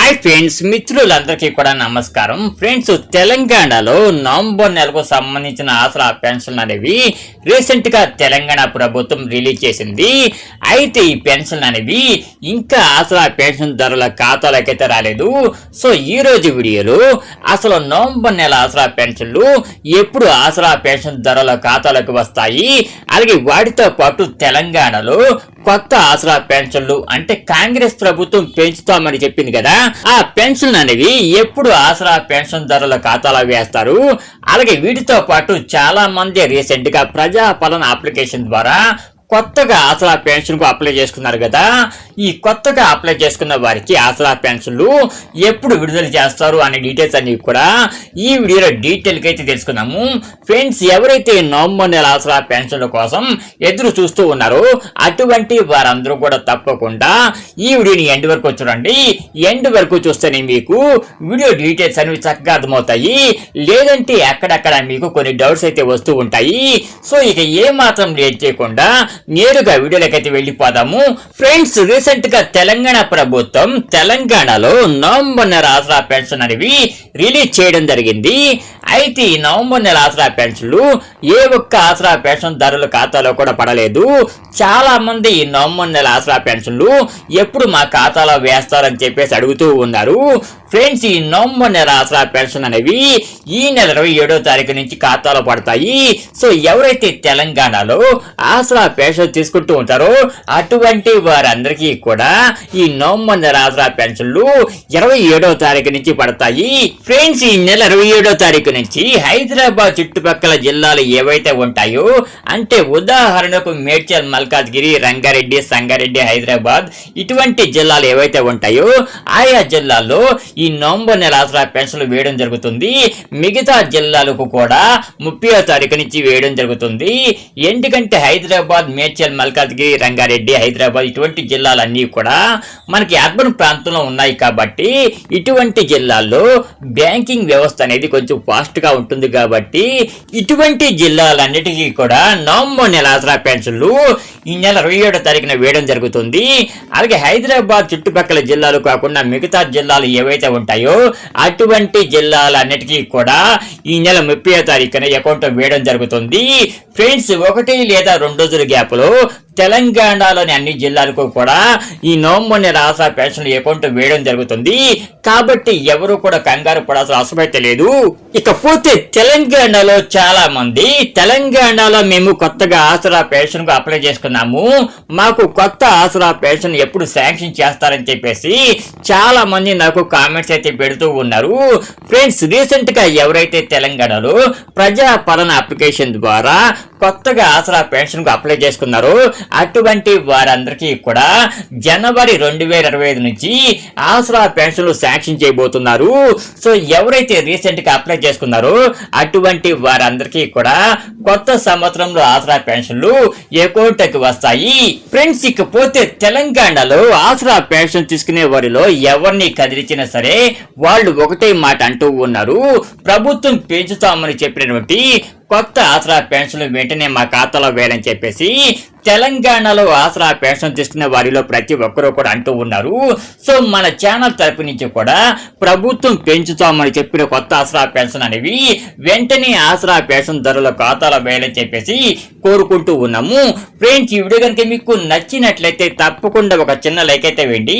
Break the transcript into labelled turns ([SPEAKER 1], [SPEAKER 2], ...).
[SPEAKER 1] Hi friends, మిత్రులందరికీ కూడా నమస్కారం. ఫ్రెండ్స్, తెలంగాణలో నవంబర్ నెలకు సంబంధించిన ఆసరా పెన్షన్ అనేవి రీసెంట్ గా తెలంగాణ ప్రభుత్వం రిలీజ్ చేసింది. అయితే ఈ పెన్షన్ అనేవి ఇంకా ఆసరా పెన్షన్ ధరల ఖాతాలకైతే రాలేదు. సో ఈ రోజు వీడియోలో అసలు నవంబర్ నెల ఆసరా పెన్షన్లు ఎప్పుడు ఆసరా పెన్షన్ ధరల ఖాతాలకు వస్తాయి, అలాగే వాటితో పాటు తెలంగాణలో కొత్త ఆసరా పెన్షన్లు అంటే కాంగ్రెస్ ప్రభుత్వం పెంచుతామని చెప్పింది కదా, ఆ పెన్షన్ అనేవి ఎప్పుడు ఆసరా పెన్షన్ ధరల ఖాతాలో వేస్తారు. అలాగే వీటితో పాటు చాలా మంది రీసెంట్ గా ప్రజాపాలన అప్లికేషన్ ద్వారా కొత్తగా ఆసరా పెన్షన్ కు అప్లై చేసుకున్నారు కదా. ఈ కొత్తగా అప్లై చేసుకున్న వారికి ఆసరా పెన్షన్లు ఎప్పుడు విడుదల చేస్తారు అనే డీటెయిల్స్ అన్ని కూడా ఈ వీడియోలో డీటెయిల్ గా అయితే తెలుసుకున్నాము. ఫ్రెండ్స్, ఎవరైతే నవంబర్ నెల ఆసరా పెన్షన్ల కోసం ఎదురు చూస్తూ ఉన్నారో అటువంటి వారందరూ కూడా తప్పకుండా ఈ వీడియోని ఎండ్ వరకు చూడండి. ఎండ్ వరకు చూస్తేనే మీకు వీడియో డీటెయిల్స్ అనేవి చక్కగా అర్థమవుతాయి. లేదంటే అక్కడక్కడ మీకు కొన్ని డౌట్స్ అయితే వస్తూ ఉంటాయి. సో ఇక ఏ మాత్రం లేట్ చేయకుండా నేరుగా వీడియోలకైతే వెళ్ళిపోదాము. ఫ్రెండ్స్, రీసెంట్ గా తెలంగాణ ప్రభుత్వం తెలంగాణలో నవంబర్ నెల ఆసరా పెన్షన్ అనేవి రిలీజ్ చేయడం జరిగింది. అయితే ఈ నవంబర్ నెల ఆసరా పెన్షన్లు ఏ ఒక్క ఆసరా పెన్షన్ ధరల ఖాతాలో కూడా పడలేదు. చాలా మంది ఈ నవంబర్ నెల ఆసరా పెన్షన్లు ఎప్పుడు మా ఖాతాలో వేస్తారని చెప్పేసి అడుగుతూ ఉన్నారు. ఫ్రెండ్స్, ఈ నవంబర్ నెల ఆసరా పెన్షన్ అనేవి ఈ నెల 27వ తారీఖు నుంచి ఖాతాలో పడతాయి. సో ఎవరైతే తెలంగాణలో ఆసరా పెన్షన్ తీసుకుంటూ ఉంటారో అటువంటి వారందరికీ కూడా ఈ నవంబర్ నెల ఆసరా పెన్షన్లు 27వ తారీఖు నుంచి పడతాయి. ఫ్రెండ్స్, ఈ నెల 27వ తారీఖు నుంచి హైదరాబాద్ చుట్టుపక్కల జిల్లాలు ఏవైతే ఉంటాయో, అంటే ఉదాహరణకు మేడ్చల్, మల్కాజ్గిరి, రంగారెడ్డి, సంగారెడ్డి, హైదరాబాద్ ఇటువంటి జిల్లాలు ఏవైతే ఉంటాయో ఆయా జిల్లాల్లో ఈ నవంబర్ నెల ఆసరా పెన్షన్లు వేయడం జరుగుతుంది. మిగతా జిల్లాలకు కూడా 30వ తారీఖు నుంచి వేయడం జరుగుతుంది. ఎందుకంటే హైదరాబాద్, మేడ్చల్, మల్కాజ్గిరి, రంగారెడ్డి, హైదరాబాద్ ఇటువంటి జిల్లాలన్నీ కూడా మనకి అర్బన్ ప్రాంతంలో ఉన్నాయి కాబట్టి ఇటువంటి జిల్లాల్లో బ్యాంకింగ్ వ్యవస్థ అనేది కొంచెం ఫాస్ట్ గా ఉంటుంది. కాబట్టి ఇటువంటి జిల్లాలన్నిటికీ కూడా నవంబర్ నెల ఆసరా పెన్షన్లు ఈ నెల 27వ తారీఖున వేయడం జరుగుతుంది. అలాగే హైదరాబాద్ చుట్టుపక్కల జిల్లాలు కాకుండా మిగతా జిల్లాలు ఏవైతే ఉంటాయో అటువంటి జిల్లాలన్నిటికీ కూడా ఈ నెల 30వ తారీఖున అకౌంట్ వేయడం జరుగుతుంది. ఫ్రెండ్స్, 1 లేదా 2 రోజుల గ్యాప్ లో తెలంగాణలోని అన్ని జిల్లాలకు కూడా ఈ నవంబర్ నెల ఆసరా పెన్షన్ అకౌంట్ వేయడం జరుగుతుంది. కాబట్టి ఎవరు కూడా కంగారు పడాల్సిన అవసరం అయితే లేదు. ఇకపోతే తెలంగాణలో చాలా మంది తెలంగాణలో మేము కొత్తగా ఆసరా పెన్షన్ కు అప్లై చేసుకున్నాము, మాకు కొత్త ఆసరా పెన్షన్ ఎప్పుడు శాంక్షన్ చేస్తారని చెప్పేసి చాలా మంది నాకు కామెంట్స్ అయితే పెడుతూ ఉన్నారు. ఫ్రెండ్స్, రీసెంట్ గా ఎవరైతే తెలంగాణలో ప్రజాపాలన అప్లికేషన్ ద్వారా కొత్తగా ఆసరా పెన్షన్ కు అప్లై చేసుకున్నారో అటువంటి వారందరికీ కూడా జనవరి 2025 నుంచి ఆసరా పెన్షన్లు శాంక్షన్ చేయబోతున్నారు. సో ఎవరైతే రీసెంట్ గా అప్లై చేసుకున్నారో అటువంటి వారందరికీ కూడా కొత్త సంవత్సరంలో ఆసరా పెన్షన్లు అకౌంట్ కి వస్తాయి. ఫ్రెండ్స్, ఇకపోతే తెలంగాణలో ఆసరా పెన్షన్ తీసుకునే వారిలో ఎవరిని కదిలించినా సరే వాళ్ళు ఒకటే మాట అంటూ ఉన్నారు, ప్రభుత్వం పెంచుతామని చెప్పినటువంటి కొత్త ఆసరా పెన్షన్లు వెంటనే మా ఖాతాలో వేయాలని చెప్పేసి తెలంగాణలో ఆసరా పెన్షన్ తీసుకునే వారిలో ప్రతి ఒక్కరూ కూడా అంటూ ఉన్నారు. సో మన ఛానల్ తరపు నుంచి కూడా ప్రభుత్వం పెంచుతామని చెప్పిన కొత్త ఆసరా పెన్షన్ అనేవి వెంటనే ఆసరా పెన్షన్ ధరల ఖాతాలో వేయాలని చెప్పేసి కోరుకుంటూ ఉన్నాము. ఫ్రెండ్స్, ఈ వీడియో కనుక మీకు నచ్చినట్లయితే తప్పకుండా ఒక చిన్న లైక్ అయితే వేయండి.